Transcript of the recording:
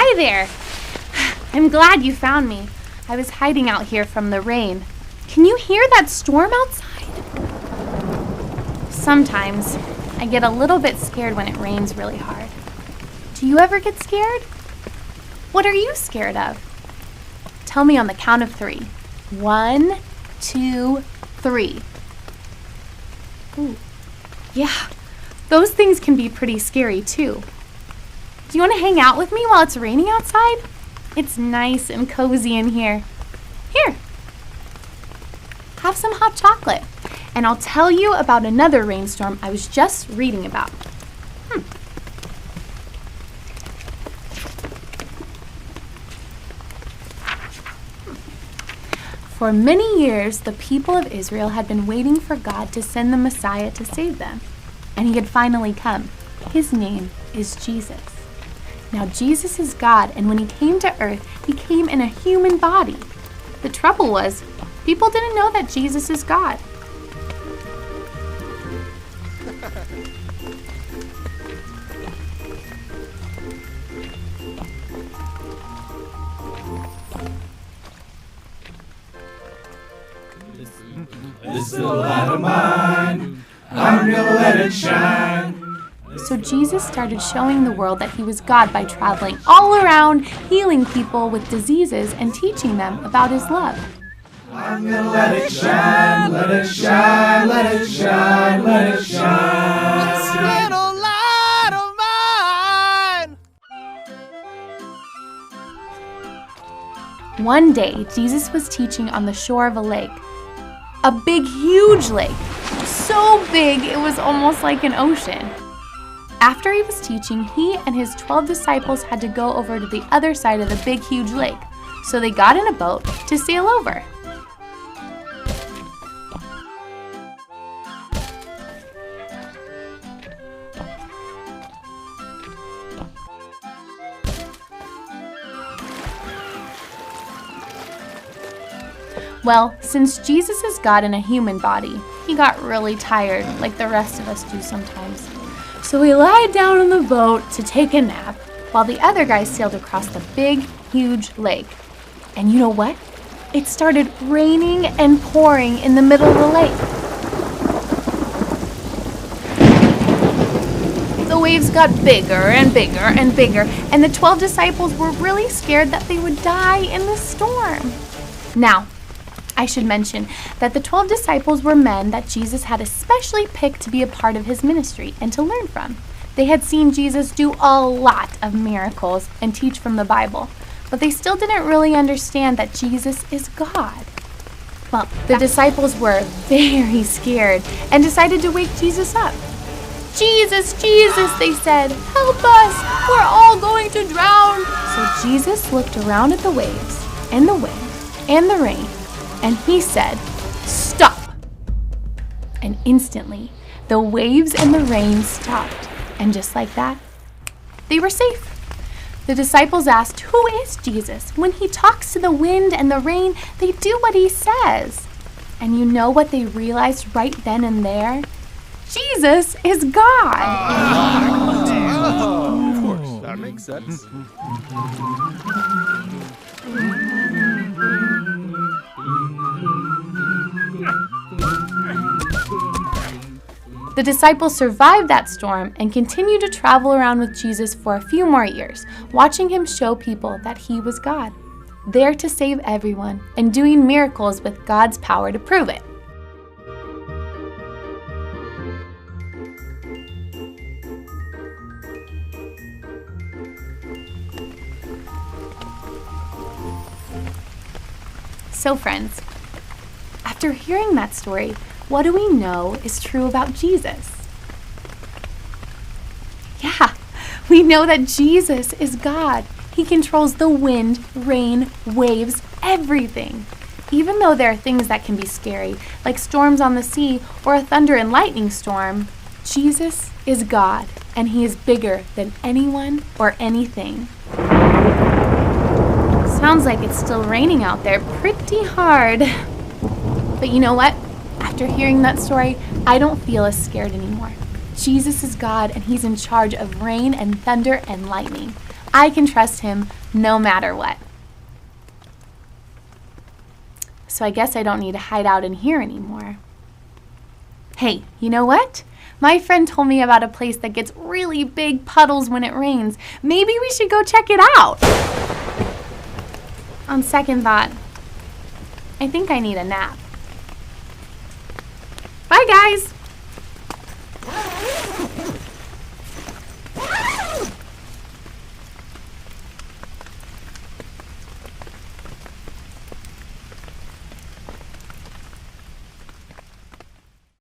Hi there! I'm glad you found me. I was hiding out here from the rain. Can you hear that storm outside? Sometimes I get a little bit scared when it rains really hard. Do you ever get scared? What are you scared of? Tell me on the count of 3. 1, 2, 3. Ooh, yeah, those things can be pretty scary too. Do you want to hang out with me while it's raining outside? It's nice and cozy in here. Here, have some hot chocolate, and I'll tell you about another rainstorm I was just reading about. For many years, the people of Israel had been waiting for God to send the Messiah to save them, and he had finally come. His name is Jesus. Now, Jesus is God, and when he came to earth, he came in a human body. The trouble was, people didn't know that Jesus is God. This little light of mine, I'm gonna let it shine. So Jesus started showing the world that he was God by traveling all around, healing people with diseases and teaching them about his love. I'm gonna let it shine, let it shine, let it shine, let it shine. This little light of mine. One day, Jesus was teaching on the shore of a lake. A big, huge lake. So big, it was almost like an ocean. After he was teaching, he and his 12 disciples had to go over to the other side of the big, huge lake. So they got in a boat to sail over. Well, since Jesus is God in a human body, he got really tired, like the rest of us do sometimes. So he lied down on the boat to take a nap, while the other guys sailed across the big, huge lake. And you know what? It started raining and pouring in the middle of the lake. The waves got bigger and bigger and bigger, and the 12 disciples were really scared that they would die in the storm. Now, I should mention that the 12 disciples were men that Jesus had especially picked to be a part of his ministry and to learn from. They had seen Jesus do a lot of miracles and teach from the Bible, but they still didn't really understand that Jesus is God. Well, the disciples were very scared and decided to wake Jesus up. "Jesus, Jesus," they said, "help us, we're all going to drown." So Jesus looked around at the waves and the wind and the rain, and he said, "Stop!" And instantly, the waves and the rain stopped. And just like that, they were safe. The disciples asked, "Who is Jesus? When he talks to the wind and the rain, they do what he says." And you know what they realized right then and there? Jesus is God. Of course, that makes sense. The disciples survived that storm and continued to travel around with Jesus for a few more years, watching him show people that he was God, there to save everyone and doing miracles with God's power to prove it. So friends, after hearing that story, what do we know is true about Jesus? Yeah, we know that Jesus is God. He controls the wind, rain, waves, everything. Even though there are things that can be scary, like storms on the sea or a thunder and lightning storm, Jesus is God, and he is bigger than anyone or anything. Sounds like it's still raining out there pretty hard. But you know what? After hearing that story, I don't feel as scared anymore. Jesus is God, and he's in charge of rain and thunder and lightning. I can trust him no matter what. So I guess I don't need to hide out in here anymore. Hey, you know what? My friend told me about a place that gets really big puddles when it rains. Maybe we should go check it out. On second thought, I think I need a nap. Bye, guys.